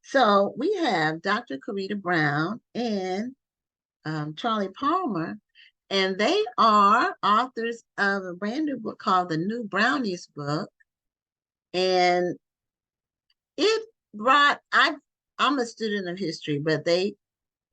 So we have Dr. Karida Brown and Charlie Palmer, and they are authors of a brand new book called The New Brownies Book. And it brought, I'm a student of history, but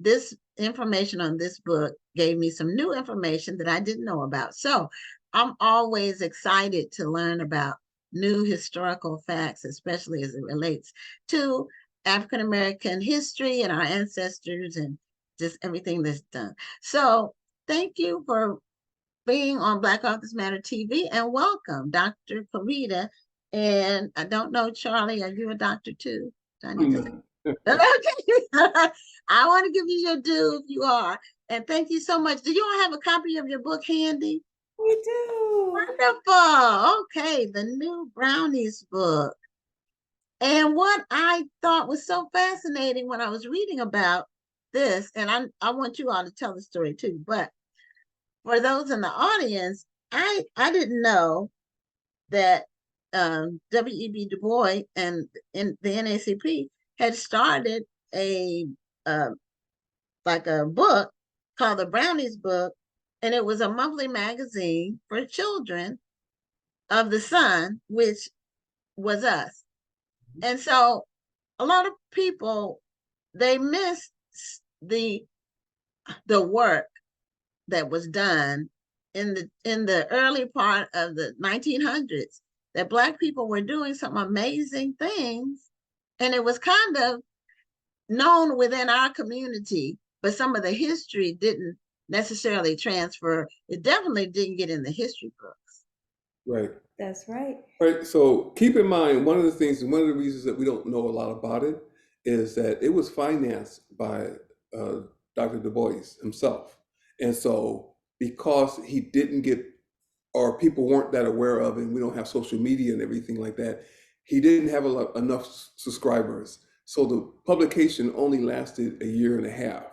this information on this book gave me some new information that I didn't know about. So I'm always excited to learn about new historical facts, especially as it relates to African American history and our ancestors and just everything that's done. So thank you for being on Black Authors Matter TV, and welcome, Dr. Karida. And I don't know, Charlie, are you a doctor too? Do I need to say? Okay. I want to give you your due if you are. And thank you so much. Do you all have a copy of your book handy? We do. Wonderful. Okay, the New Brownies book. And what I thought was so fascinating when I was reading about this, and I want you all to tell the story too, but for those in the audience, I didn't know that W.E.B. Du Bois and in the NAACP had started a like a book called the Brownies Book, and it was a monthly magazine for children of the Sun, which was us. And so a lot of people, they missed the work that was done in the early part of the 1900s, that Black people were doing some amazing things, and it was kind of known within our community, but some of the history didn't necessarily transfer. It definitely didn't get in the history books. Right. That's right. Right. So keep in mind, one of the reasons that we don't know a lot about it is that it was financed by uh, Dr. Du Bois himself. And so because he didn't get, or people weren't that aware of, and we don't have social media and everything like that, he didn't have enough subscribers. So the publication only lasted a year and a half.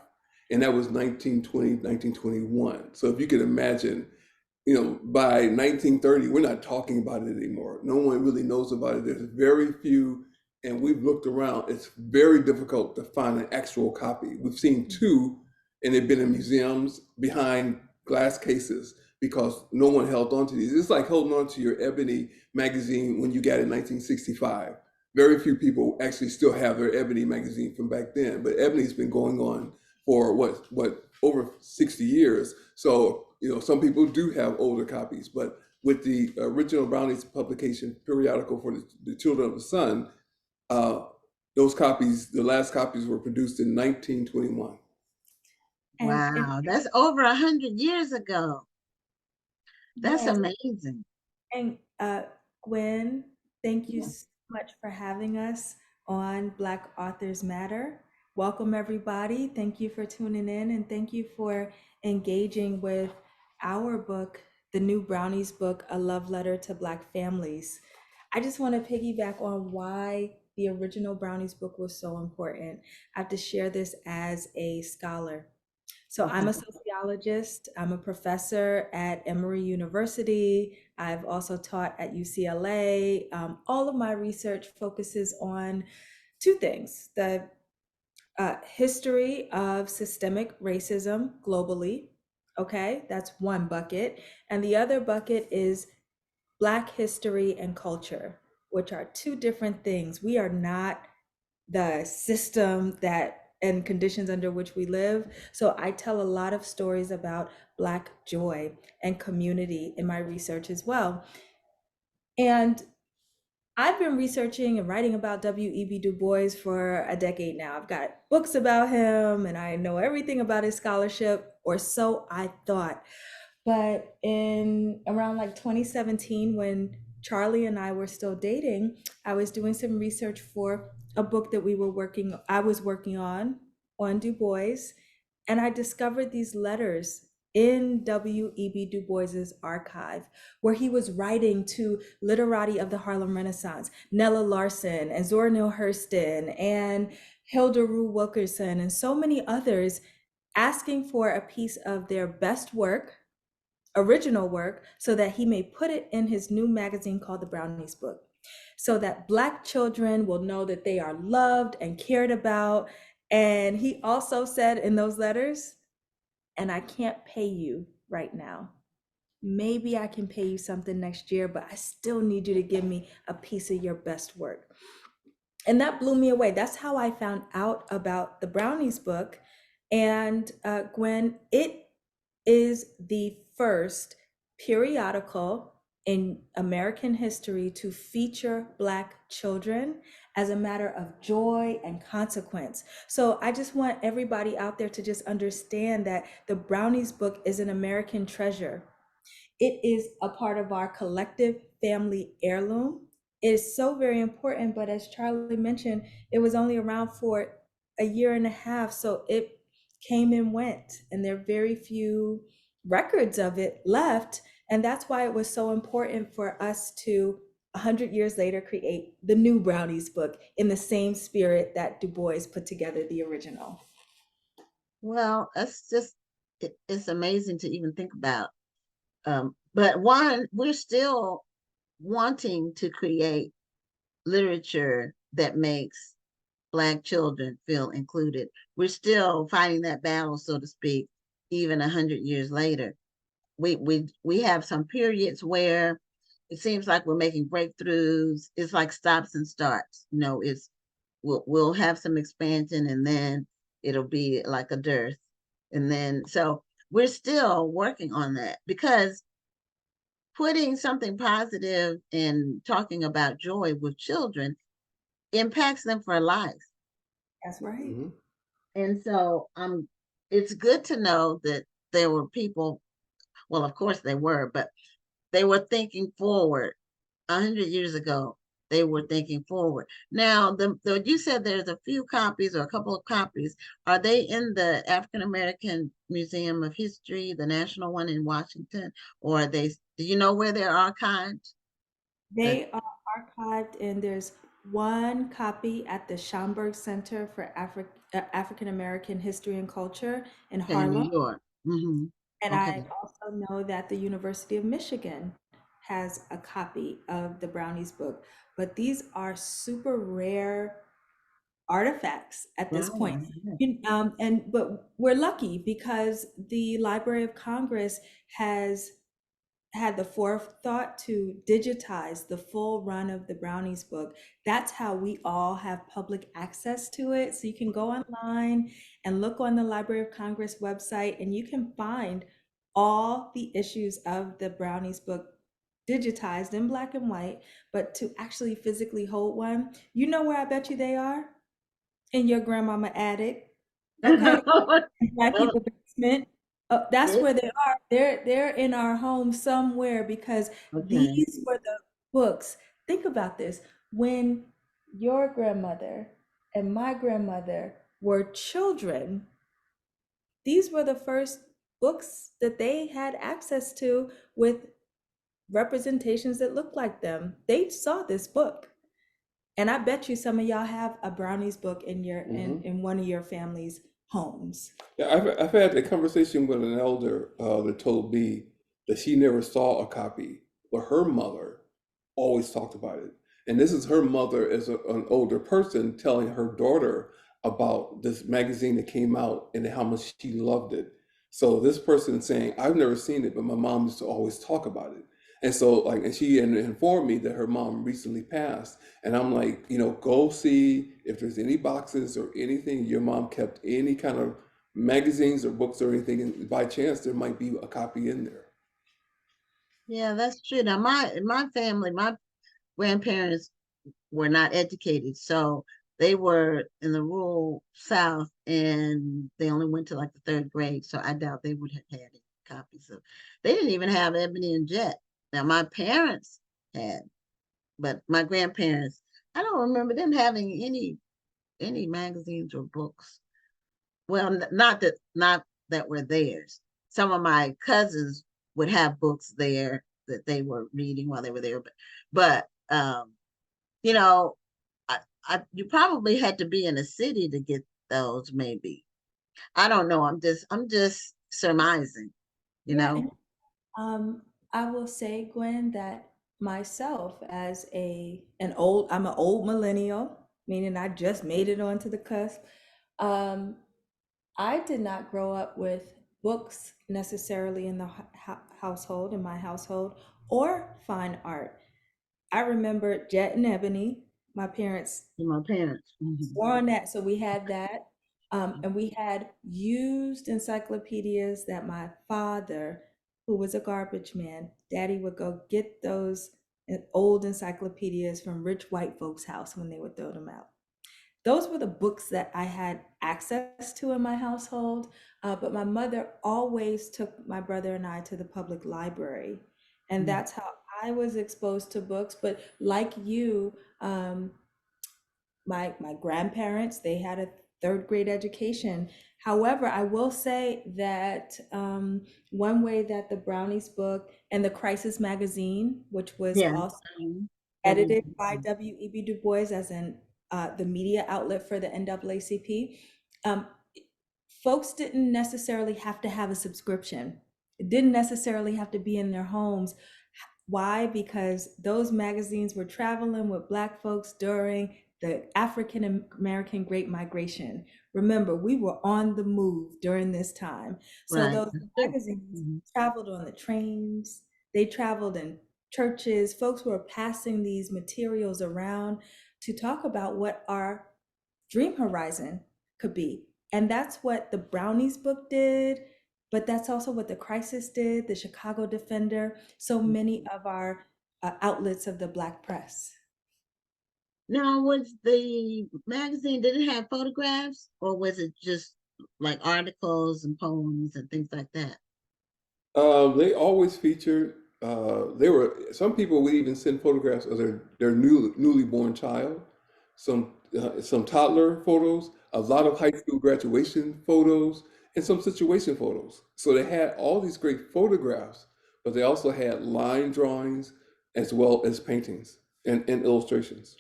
And that was 1920, 1921. So if you could imagine, by 1930, we're not talking about it anymore. No one really knows about it. There's very few, and we've looked around. It's very difficult to find an actual copy. We've seen two, and they've been in museums behind glass cases because no one held on to these. It's like holding on to your Ebony magazine when you got it in 1965. Very few people actually still have their Ebony magazine from back then, but Ebony's been going on for over 60 years. So some people do have older copies, but with the original Brownies publication periodical for the Children of the Sun, those copies, the last copies were produced in 1921. Wow, that's over 100 years ago. That's amazing. And Gwen, thank you so much for having us on Black Authors Matter. Welcome, everybody. Thank you for tuning in, and thank you for engaging with our book, The New Brownies Book, A Love Letter to Black Families. I just want to piggyback on why the original Brownies book was so important. I have to share this as a scholar. So I'm a sociologist. I'm a professor at Emory University. I've also taught at UCLA. All of my research focuses on two things: the history of systemic racism globally. Okay, that's one bucket. And the other bucket is Black history and culture, which are two different things. We are not the system that and conditions under which we live. So I tell a lot of stories about Black joy and community in my research as well. And I've been researching and writing about W.E.B. Du Bois for a decade now. I've got books about him and I know everything about his scholarship, or so I thought. But in around like 2017, when Charlie and I were still dating, I was doing some research for a book that I was working on Du Bois, and I discovered these letters in W.E.B. Du Bois's archive, where he was writing to literati of the Harlem Renaissance, Nella Larson and Zora Neale Hurston and Hilda Rue Wilkerson and so many others, asking for a piece of their best work, original work, so that he may put it in his new magazine called The Brownies Book. so that Black children will know that they are loved and cared about. And he also said in those letters, and I can't pay you right now. Maybe I can pay you something next year, but I still need you to give me a piece of your best work. And that blew me away. That's how I found out about the Brownies book. And Gwen, it is the first periodical in American history to feature Black children as a matter of joy and consequence. So I just want everybody out there to just understand that the Brownies book is an American treasure. It is a part of our collective family heirloom. It is so very important, but as Charlie mentioned, it was only around for a year and a half, so it came and went, and there are very few records of it left. And that's why it was so important for us to 100 years later create the new Brownies book in the same spirit that Du Bois put together the original. Well, it's amazing to even think about. But one, we're still wanting to create literature that makes Black children feel included. We're still fighting that battle, so to speak, even 100 years later. We have some periods where it seems like we're making breakthroughs. It's like stops and starts. We'll have some expansion, and then it'll be like a dearth. And then so we're still working on that, because putting something positive and talking about joy with children impacts them for life. That's right. Mm-hmm. And so it's good to know that there were people, well, of course they were, but they were thinking forward. 100 years ago, they were thinking forward. Now, you said there's a few copies or a couple of copies. Are they in the African American Museum of History, the national one in Washington, or are they? Do you know where they're archived? They are archived, and there's one copy at the Schomburg Center for African American History and Culture in Okay, in New Harlem. York. Hmm. And Okay. I also know that the University of Michigan has a copy of the Brownies book. But these are super rare artifacts at this point. Right. But we're lucky because the Library of Congress has had the forethought to digitize the full run of the Brownies book. That's how we all have public access to it. So you can go online and look on the Library of Congress website, and you can find all the issues of the Brownies book digitized in black and white. But to actually physically hold one, you know where I bet you they are? In your grandmama attic. Okay. Black people basement. That's where they are. They're in our home somewhere, because Okay. these were the books. Think about this. When your grandmother and my grandmother were children, these were the first books that they had access to with representations that looked like them. They saw this book. And I bet you some of y'all have a Brownies book in your in one of your family's homes. Yeah, I've had a conversation with an elder that told me that she never saw a copy, but her mother always talked about it. And this is her mother as an older person telling her daughter about this magazine that came out and how much she loved it. So this person saying, I've never seen it, but my mom used to always talk about it. And so and she informed me that her mom recently passed. And I'm like, go see if there's any boxes or anything your mom kept, any kind of magazines or books or anything, and by chance there might be a copy in there. Yeah, that's true. Now, my family, my grandparents were not educated, so they were in the rural South, and they only went to like the third grade. So I doubt they would have had any copies of. They didn't even have Ebony and Jet. Now, my parents had, but my grandparents, I don't remember them having any magazines or books. Well, not that were theirs. Some of my cousins would have books there that they were reading while they were there, but you know, you probably had to be in a city to get those. Maybe, I don't know. I'm just surmising. You Yeah, know. and I will say, Gwen, that myself as I'm an old millennial, meaning I just made it onto the cusp. Um, I did not grow up with books necessarily in the household, in my household, or fine art. I remember Jet and Ebony. My parents To my parents. Mhm. swore on that, so we had that. And we had used encyclopedias that my father, who was a garbage man, daddy would go get those old encyclopedias from rich white folks' house when they would throw them out. Those were the books that I had access to in my household. But my mother always took my brother and I to the public library. And Mhm. that's how I was exposed to books. But like you, my grandparents, they had a third grade education. However, I will say that one way that the Brownies book and the Crisis magazine, which was Yeah. also Mhm. edited by Mhm. W.E.B. Du Bois as in the media outlet for the NAACP, um, folks didn't necessarily have to have a subscription. It didn't necessarily have to be in their homes. Why? Because those magazines were traveling with Black folks during the African American Great Migration. Remember, we were on the move during this time. So Right. those That's true. magazines Mhm. traveled on the trains, they traveled in churches. Folks were passing these materials around to talk about what our dream horizon could be. And that's what the Brownies book did, but that's also what the Crisis did, the Chicago Defender, so many of our outlets of the Black press. Now, was the magazine, did it have photographs or was it just like articles and poems and things like that? They always featured. They were some people would even send photographs of their newly born child, some toddler photos, a lot of high school graduation photos, and some situation photos. So they had all these great photographs, but they also had line drawings as well as paintings and illustrations.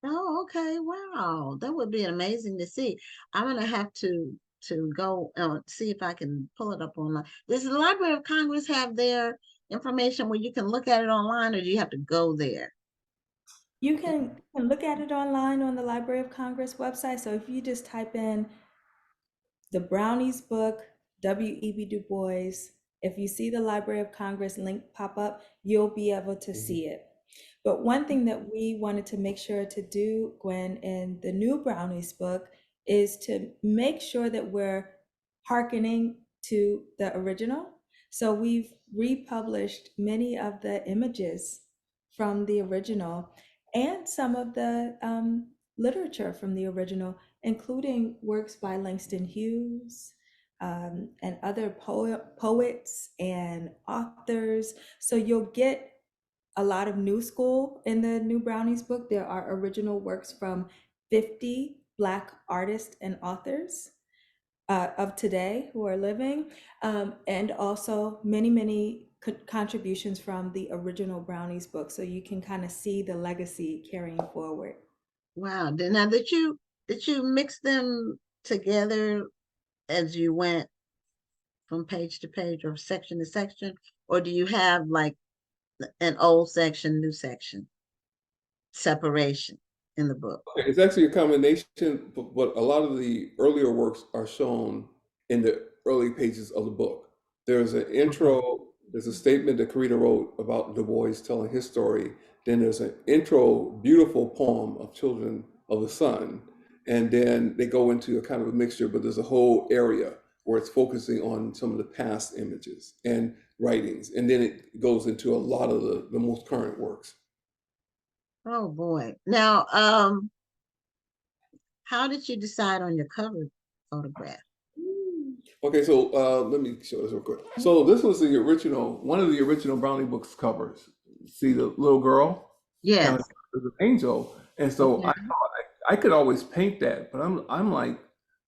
Oh, okay. Wow. That would be amazing to see. I'm gonna have to go see if I can pull it up online. Does the Library of Congress have their information where you can look at it online, or do you have to go there? You can look at it online on the Library of Congress website. So if you just type in the Brownies book, W.E.B. Du Bois, if you see the Library of Congress link pop up, you'll be able to Mhm. see it. But one thing that we wanted to make sure to do, Gwen, in the new Brownies book is to make sure that we're hearkening to the original. So we've republished many of the images from the original and some of the literature from the original, including works by Langston Hughes and other poets and authors. So you'll get a lot of new school in the new Brownies book. There are original works from 50 Black artists and authors of today who are living, and also many contributions from the original Brownies book. So you can kind of see the legacy carrying forward. Wow. Now did you mix them together as you went from page to page or section to section, or do you have like an old section, new section separation in the book? It's actually a combination, but a lot of the earlier works are shown in the early pages of the book. There's an Okay. intro, there's a statement that Karida wrote about Du Bois telling his story. Then there's an intro, beautiful poem of Children of the Sun. And then they go into a kind of a mixture, but there's a whole area where it's focusing on some of the past images and writings. And then it goes into a lot of the most current works. Oh boy. Now, how did you decide on your cover photograph? Okay, so let me show this real quick. So this was the original, one of the original Brownie Books covers. See the little girl, kind of Yes. as an angel, and so I Okay. thought I could always paint that, but I'm like,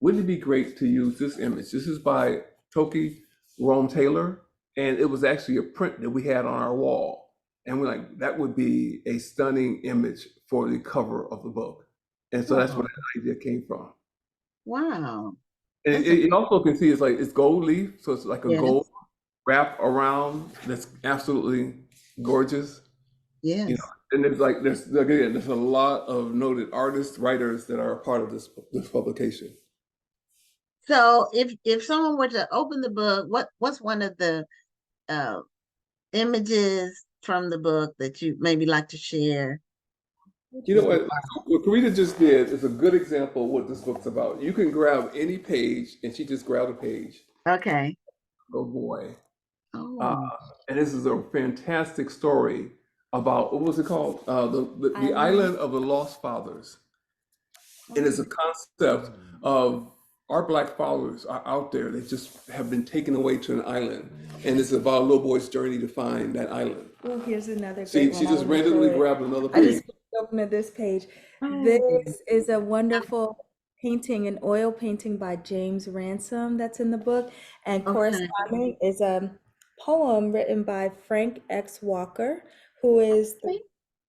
wouldn't it be great to use this image? This is by Toki Rome Taylor, and it was actually a print that we had on our wall, and we're like, that would be a stunning image for the cover of the book, and so that's where Oh, that idea came from. wow. And That's it also can see it's gold leaf, so it's like a yes. gold wrap around that's absolutely gorgeous. You Yes. know, and there's a lot of noted artists, writers that are a part of this publication. So if someone were to open the book, what's one of the uh, images from the book that you maybe like to share You know with the what Karida just did is a good example of what this book's about. You can grab any page, and she just grabbed a page. Okay. Oh boy. Uh, Oh, and this is a fantastic story about, what was it called? The Island. Island of the Lost Fathers. And it's Oh, a concept of our Black fathers are out there. They just have been taken away to an island. And it's about a little boy's journey to find that island. oh, here's another See, great she one. I just want to show randomly it. grabbed another I just page. opened this page. This oh, is a wonderful painting, an oil painting by James Ransom that's in the book. And okay. corresponding is a poem written by Frank X. Walker, who is the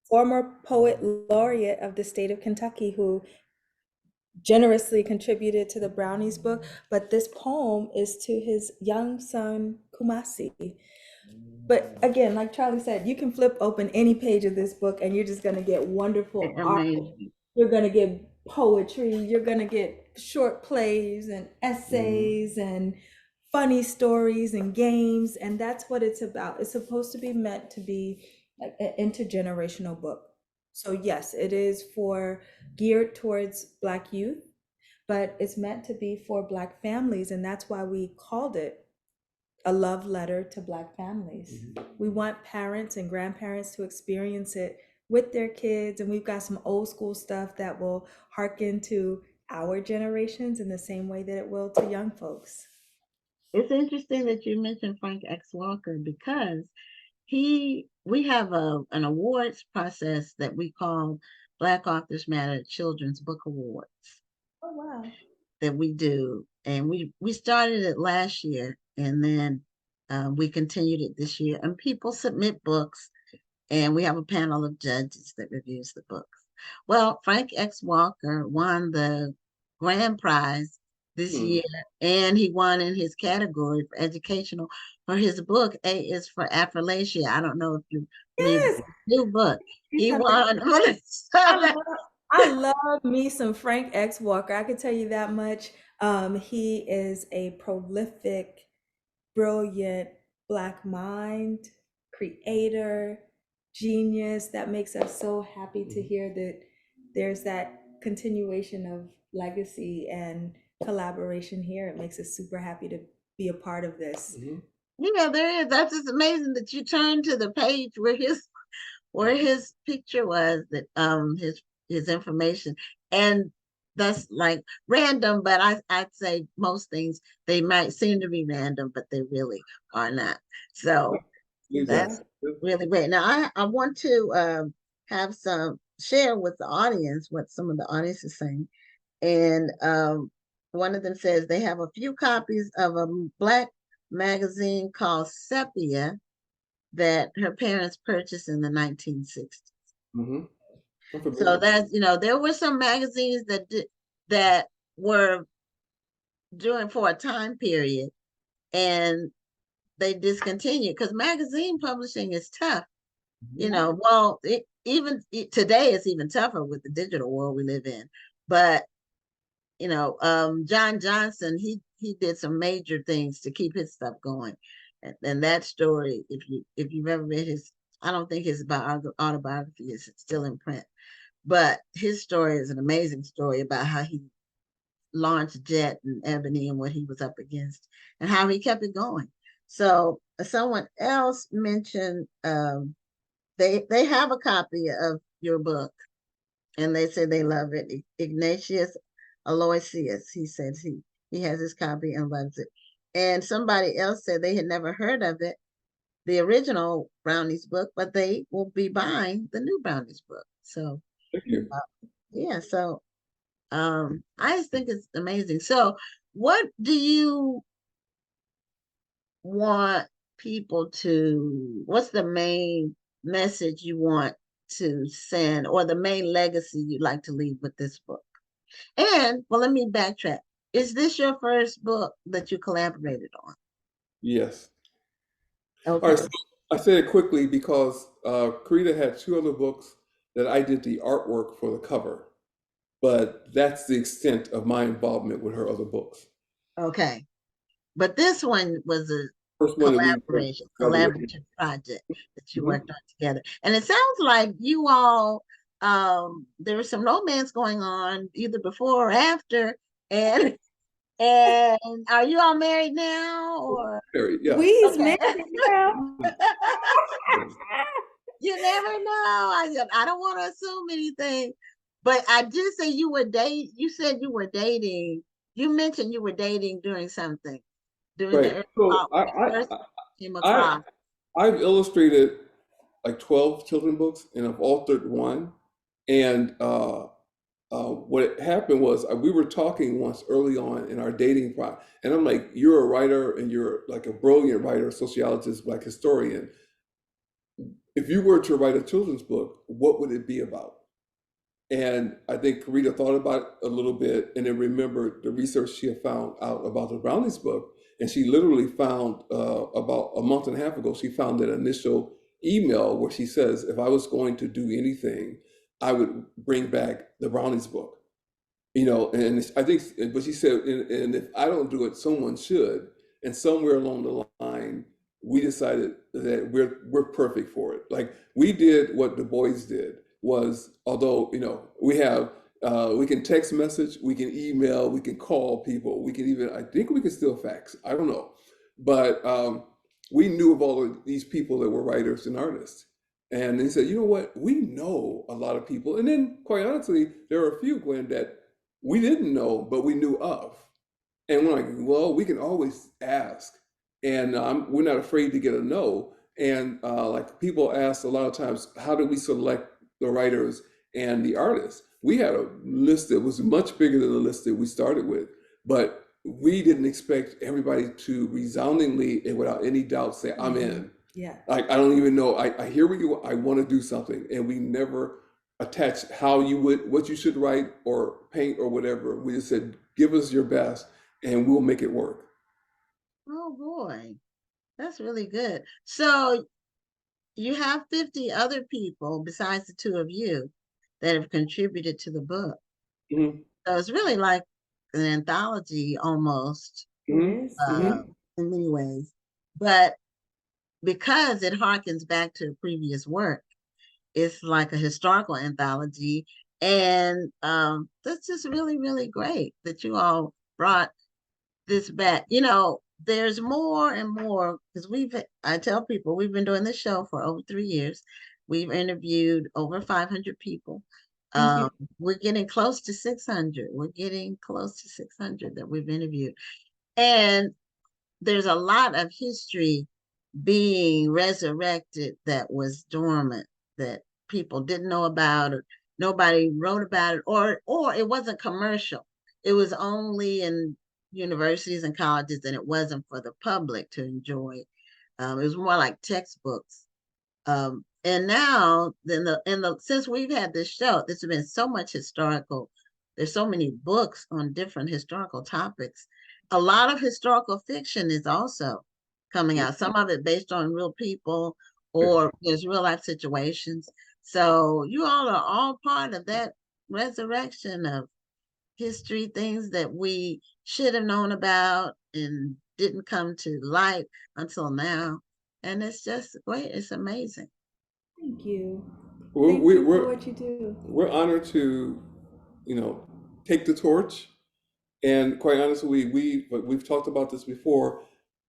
former poet laureate of the state of Kentucky, who generously contributed to the Brownies book. But this poem is to his young son, Kumasi. But again, like Charlie said, you can flip open any page of this book and you're just going to get wonderful art. Amazing. You're going to get poetry. You're going to get short plays and essays and funny stories and games. And that's what it's about. It's supposed to be meant to be an intergenerational book. So yes, it is geared towards Black youth, but it's meant to be for Black families. And that's why we called it a love letter to Black families. We want parents and grandparents to experience it with their kids. And we've got some old school stuff that will hearken to our generations in the same way that it will to young folks. It's interesting that you mentioned Frank X. Walker because we have an awards process that we call Black Authors Matter Children's Book Awards Oh, wow. that we do, and we started it last year, and then we continued it this year. And people submit books, and we have a panel of judges that reviews the books. Well, Frank X. Walker won the grand prize this Hmm. year, and he won in his category for educational for his book. A is for Affrilacia. I don't know if you read Yes. the new book. He I won. love me some Frank X. Walker. I can tell you that much. He is a prolific, brilliant Black mind, creator, genius. That makes us so happy to hear that there's that continuation of legacy and collaboration here. It makes us super happy to be a part of this. Yeah, there is. That's just amazing that you turned to the page where his picture was, that his information, and that's like random, but I'd say most things they might seem to be random, but they really are not. So that's really great. Now I want to have some share with the audience what some of the audience is saying. And one of them says they have a few copies of a Black magazine called Sepia that her parents purchased in the 1960s. So that's, there were some magazines that were during for a time period, and they discontinued because magazine publishing is tough. Well, today it's even tougher with the digital world we live in. But John Johnson, he did some major things to keep his stuff going, and that story, if you've ever read his, I don't think his autobiography is still in print, but his story is an amazing story about how he launched Jet and Ebony and what he was up against and how he kept it going. So someone else mentioned they have a copy of your book, and they say they love it. Ignatius Aloysius, he says he has his copy and loves it. And somebody else said they had never heard of it, the original Brownies book, but they will be buying the new Brownies book. So Thank you. yeah, so I just think it's amazing. So what do you want people to, what's the main message you want to send, or the main legacy you'd like to leave with this book? And well, let me backtrack. Is this your first book that you collaborated on? Yes. All Okay. right. I say it quickly because Karida had two other books that I did the artwork for the cover, but that's the extent of my involvement with her other books. Okay. But this one was a First one that we worked together with. collaborative project that you Mhm. worked on together. And it sounds like you all, there was some romance going on either before or after. And and are you all married now or Very, yes. We's okay? married now. You never know. I don't want to assume anything, but I did say you were dating. You said you were dating. You mentioned you were dating during something during the Right. early So part when you first came I across. I've illustrated like 12 children books and I've authored one. And what happened was we were talking once early on in our dating process, and I'm like, "You're a writer, and you're like a brilliant writer, sociologist, like historian. If you were to write a children's book, what would it be about?" And I think Karita thought about it a little bit and then remembered the research she had found out about the Brownies book. And she literally found about a month and a half ago, she found that initial email where she says, if I was going to do anything, I would bring back the Brownies book. And I think, but she said, and if I don't do it, someone should. And somewhere along the line, we decided that we're perfect for it. Like we did what the boys did was, although we can text message, we can email, we can call people, we can even I think we can still fax. I don't know, but we knew of all of these people that were writers and artists. And they said, you know what? We know a lot of people. And then, quite honestly, there are a few, Gwen, that we didn't know, but we knew of. And we're like, well, we can always ask. And we're not afraid to get a no. And like people ask a lot of times, how do we select the writers and the artists? We had a list that was much bigger than the list that we started with, but we didn't expect everybody to resoundingly and without any doubt say, I'm in. Yeah. Like, I don't even know. I hear what I want to do something. And we never attached what you should write or paint or whatever. We just said, give us your best and we'll make it work. Oh boy, that's really good. So you have 50 other people besides the two of you that have contributed to the book. Hmm. So it's really like an anthology almost, It Hmm. is. Hmm. uh, in many ways. But because it harkens back to previous work, it's like a historical anthology. And that's just really, really great that you all brought this back. There's more and more because I tell people we've been doing this show for over 3 years. We've interviewed over 500 people. Thank you. Um, we're getting close to 600. We're getting close to 600 that we've interviewed. And there's a lot of history being resurrected that was dormant that people didn't know about or nobody wrote about it or it wasn't commercial. It was only in universities and colleges and it wasn't for the public to enjoy. It was more like textbooks. And now since we've had this show, there's been so much historical, there's so many books on different historical topics. A lot of historical fiction is also coming out, some of it based on real people or there's real life situations. So you all are all part of that resurrection of history, things that we should have known about and didn't come to light until now. And it's just great. It's amazing. Thank you. We're, Thank we- you for we're, what you do. we're honored to, you know, take the torch. And quite honestly, we've talked about this before.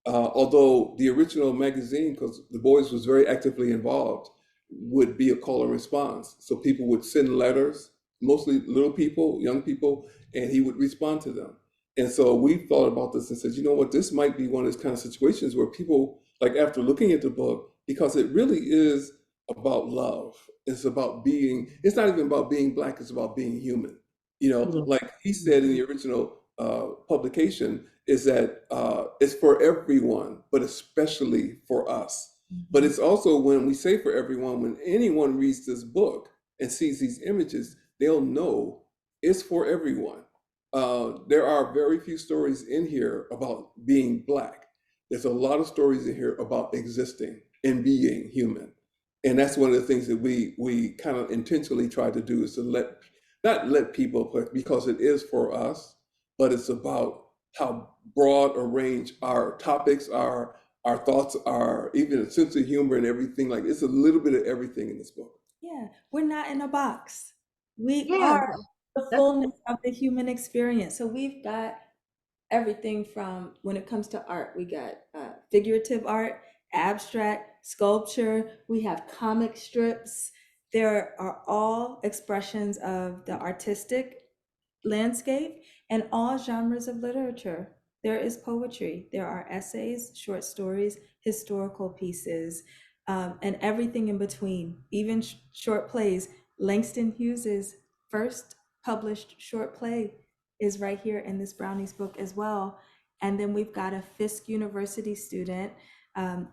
Although the original magazine, because the boys was very actively involved, would be a call and response. So people would send letters, mostly little people, young people, and he would respond to them. And so we thought about this and said, you know what, this might be one of those kind of situations where people, like after looking at the book, because it really is about love. It's not even about being Black, it's about being human. Yeah. Like he said in the original publication, is that it's for everyone, but especially for us. But it's also when we say for everyone, when anyone reads this book and sees these images, they'll know it's for everyone. There are very few stories in here about being Black. There's a lot of stories in here about existing. in being human. And that's one of the things that we kind of intentionally try to do, is to not let people, because it is for us, but it's about how broad a range our topics are, our thoughts are, even a sense of humor and everything. Like, it's a little bit of everything in this book. Yeah, we're not in a box. We Yeah, are the that's fullness of the human experience. So we've got everything from, when it comes to art, we got figurative art, abstract, sculpture, we have comic strips. There are all expressions of the artistic landscape and all genres of literature. There is poetry, there are essays, short stories, historical pieces, and everything in between, even short plays. Langston Hughes's first published short play is right here in this Brownies book as well. And then we've got a Fisk University student,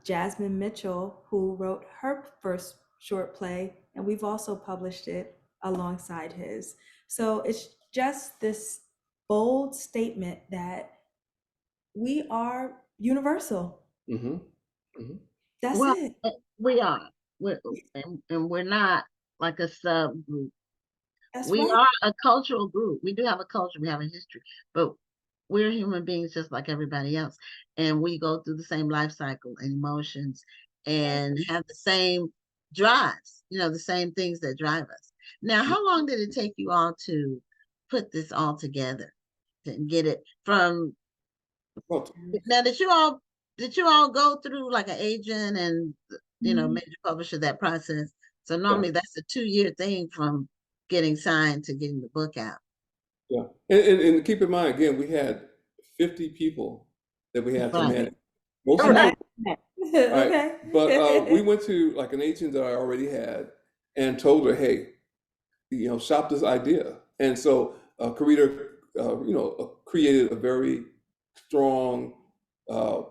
Jasmine Mitchell, who wrote her first short play, and we've also published it alongside his. So it's just this bold statement that we are universal. Hmm. Hmm. That's well, it. we are. We're, and we're not like a subgroup. That's We right. are a cultural group. We do have a culture, we have a history, but we're human beings just like everybody else. And we go through the same life cycle and emotions and have the same drives, the same things that drive us. Now, how long did it take you all to put this all together, to get it from Well, now, did you all go through like an agent and Mhm. major publisher, that process? So yeah, normally that's a 2-year thing from getting signed to getting the book out. yeah. And keep in mind, again, we had 50 people that we had to Right. manage. Most of them, Right. Imagine right? that. But we Okay. went to like an agent that I already had and told her, hey, shop this idea. And so Karida, created a very strong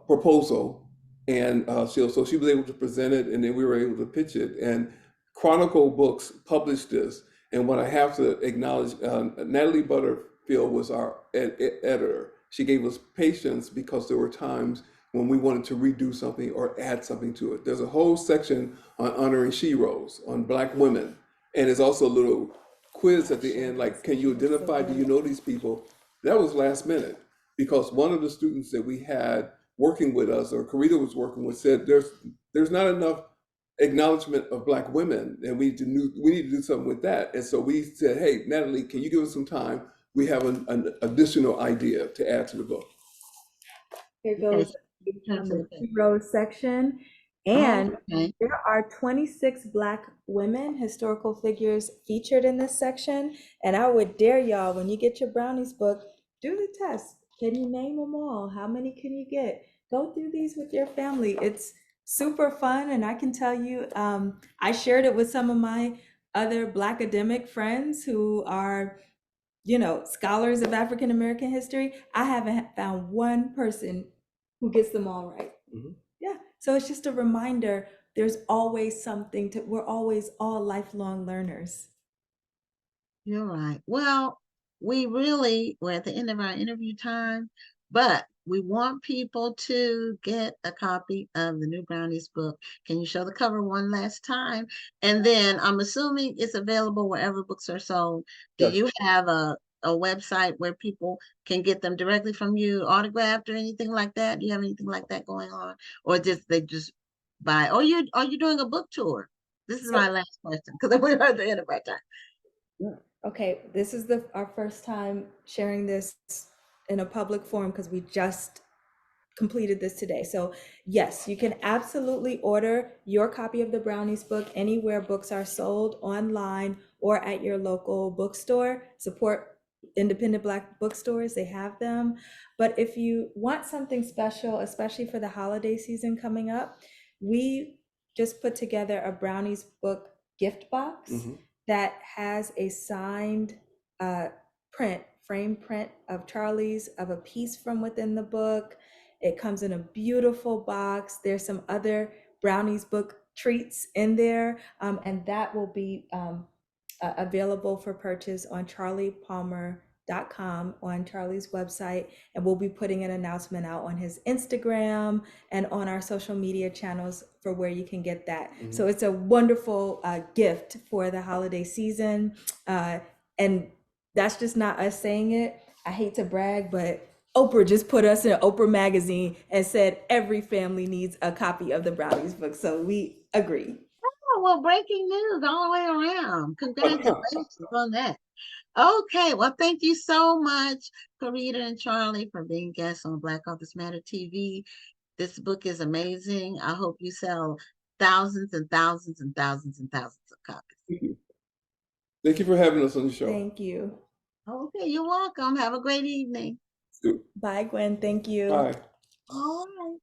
proposal, and so she was able to present it, and then we were able to pitch it. And Chronicle Books published this. And what I have to acknowledge, Natalie Butterfield was our editor. She gave us patience because there were times when we wanted to redo something or add something to it. There's a whole section on honoring sheroes, on Black women, and there's also a little quiz at the end, like, can you identify, do you know these people? That was last minute, because one of the students that we had working with us, or Karida was working with, said there's not enough acknowledgement of Black women, and we need to do something with that. And so we said, hey, Natalie, can you give us some time? We have an additional idea to add to the book. Here Okay, goes so you turn to the the page. heroes section. Oh, And okay. there are 26 Black women, historical figures featured in this section. And I would dare y'all, when you get your Brownies book, do the test. Can you name them all? How many can you get? Go through these with your family. It's super fun. And I can tell you, I shared it with some of my other Black academic friends who are scholars of African American history. I haven't found one person who gets them all right. Mhm. Yeah. So it's just a reminder, there's always something we're always all lifelong learners. You're right. Well, we're at the end of our interview time, but we want people to get a copy of the new Brownies book. Can you show the cover one last time? And then I'm assuming it's available wherever books are sold. Do Yes. you have a website where people can get them directly from you, autographed or anything like that? Do you have anything like that going on? Or just they just buy? Or are you doing a book tour? This is So my last question because we're at the end of our time. okay, this is our first time sharing this in a public forum because we just completed this today. So yes, you can absolutely order your copy of the Brownies book anywhere books are sold, online or at your local bookstore. Support independent Black bookstores, they have them. But if you want something special, especially for the holiday season coming up, we just put together a Brownies book gift box Hmm. that has a signed uh, frame print of Charlie's, of a piece from within the book. It comes in a beautiful box. There's some other Brownies book treats in there, and that will be available for purchase on charliepalmer.com. on Charlie's website, and we'll be putting an announcement out on his Instagram and on our social media channels for where you can get that. So it's a wonderful gift for the holiday season, and that's just not us saying it. I hate to brag, but Oprah just put us in Oprah magazine and said every family needs a copy of the Brownies book. So we agree. Oh, well, breaking news all the way around. Congratulations on that. Okay, well, thank you so much, Karida and Charlie, for being guests on Black Authors Matter TV. This book is amazing. I hope you sell thousands and thousands and thousands and thousands of copies. Thank you. Thank you for having us on the show. Thank you. Okay, you're welcome. Have a great evening. Bye, Gwen. Thank you. Bye. All right.